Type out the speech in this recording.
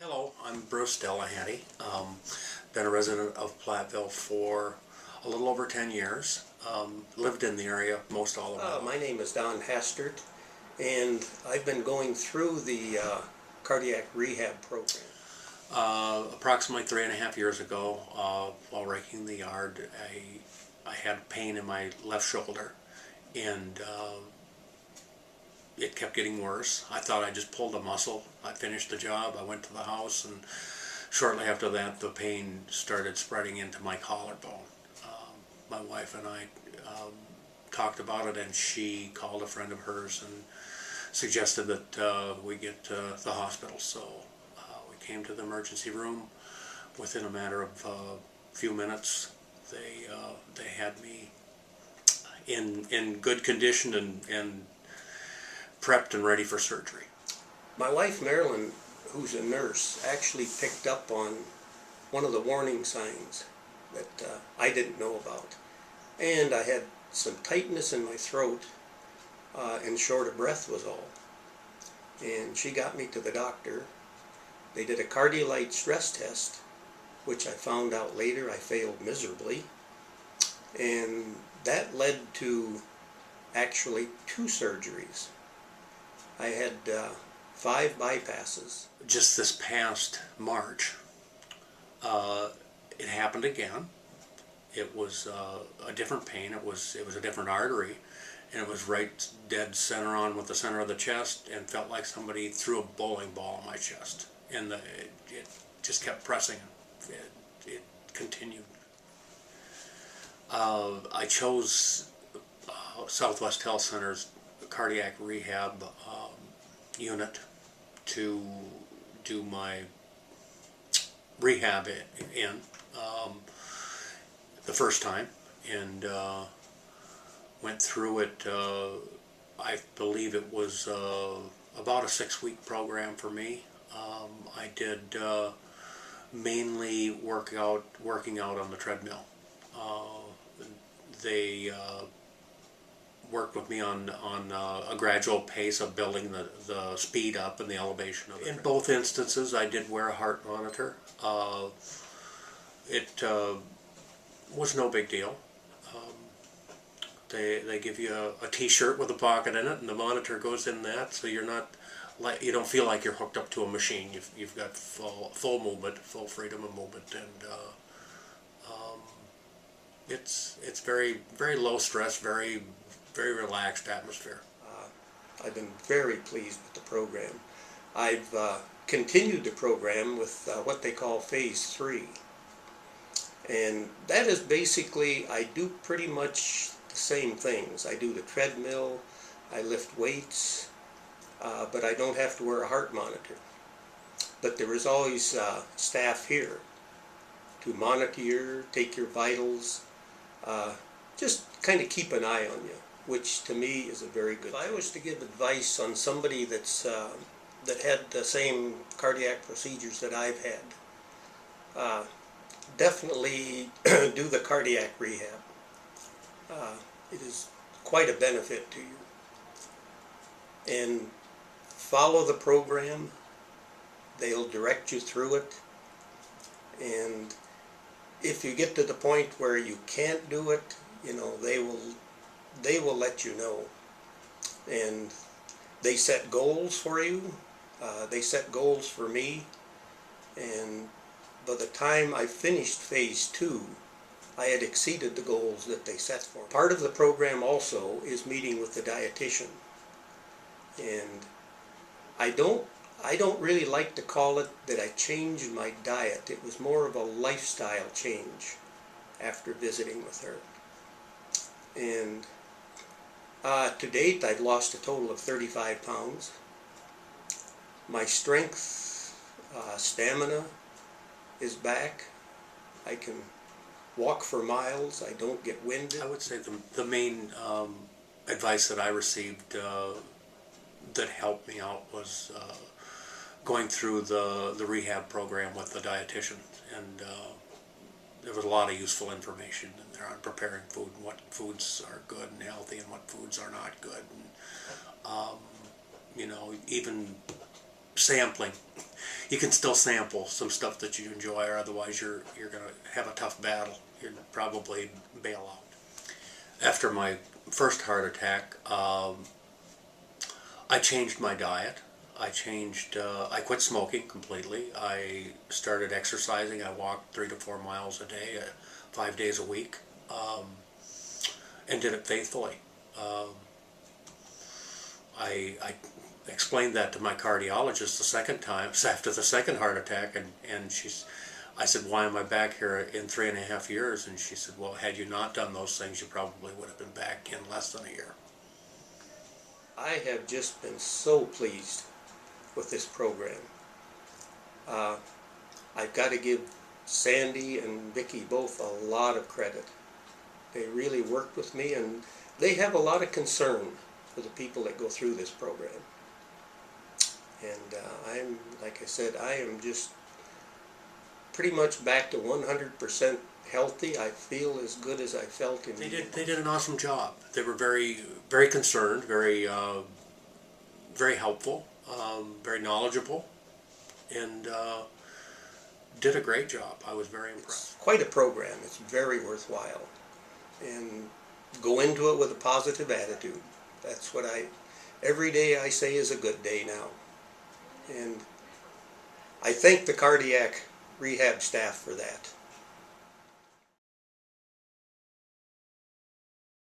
Hello, I'm Bruce Delahanty. Been a resident of Platteville for a little over 10 years. Lived in the area most all of my life. My name is Don Hastert, and I've been going through the Cardiac Rehab program. Approximately 3.5 years ago, while raking the yard, I had pain in my left shoulder, and it kept getting worse. I thought I just pulled a muscle. I finished the job, I went to the house, and shortly after that the pain started spreading into my collarbone. My wife and I talked about it, and she called a friend of hers and suggested that we get to the hospital. So we came to the emergency room. Within a matter of a few minutes, they had me in good condition and prepped and ready for surgery. My wife Marilyn, who's a nurse, actually picked up on one of the warning signs that I didn't know about. And I had some tightness in my throat and short of breath was all. And she got me to the doctor. They did a cardiolite stress test, which I found out later I failed miserably. And that led to actually 2 surgeries. I had 5 bypasses. Just this past March, it happened again. It was a different pain. It was a different artery, and it was right dead center on with the center of the chest, and felt like somebody threw a bowling ball in my chest, and it just kept pressing. It continued. I chose Southwest Health Center's Cardiac Rehab unit to do my rehab in the first time, and went through it. I believe it was about a 6-week program for me. I did mainly working out on the treadmill. They worked with me on a gradual pace of building the speed up and the elevation of it. In both instances, I did wear a heart monitor. It was no big deal. They give you a T-shirt with a pocket in it, and the monitor goes in that, so you don't feel like you're hooked up to a machine. You've got full movement, full freedom of movement, and it's very low stress, very relaxed atmosphere. I've been very pleased with the program. I've continued the program with what they call Phase 3. And that is basically, I do pretty much the same things. I do the treadmill, I lift weights, but I don't have to wear a heart monitor. But there is always staff here to monitor you, take your vitals, just kind of keep an eye on you, which to me is a very good thing. If I was to give advice on somebody that had the same cardiac procedures that I've had, definitely do the cardiac rehab. It is quite a benefit to you. And follow the program. They'll direct you through it. And if you get to the point where you can't do it, they will let you know. And they set goals for you. They set goals for me. And by the time I finished Phase 2, I had exceeded the goals that they set for me. Part of the program also is meeting with the dietitian. And I don't really like to call it that I changed my diet. It was more of a lifestyle change after visiting with her. And to date, I've lost a total of 35 pounds. My strength, stamina is back. I can walk for miles. I don't get winded. I would say the main advice that I received that helped me out was going through the rehab program with the dietitian, and there was a lot of useful information in there on preparing food and what foods are good and healthy and what foods are not good, and even sampling. you can still sample some stuff that you enjoy, or otherwise you're going to have a tough battle. You'd probably bail out. After my first heart attack, I changed my diet. I quit smoking completely. I started exercising. I walked 3 to 4 miles a day, 5 days a week, and did it faithfully. I explained that to my cardiologist the second time, after the second heart attack, and I said, why am I back here in 3.5 years? And she said, well, had you not done those things, you probably would have been back in less than a year. I have just been so pleased with this program. I've got to give Sandy and Vicki both a lot of credit. They really worked with me, and they have a lot of concern for the people that go through this program. And like I said, I am just pretty much back to 100% healthy. I feel as good as I felt in. They did an awesome job. They were very, very concerned, very helpful, very knowledgeable, and did a great job. I was very impressed. It's quite a program. It's very worthwhile, and go into it with a positive attitude. That's what every day I say is a good day now. And I thank the Cardiac Rehab staff for that.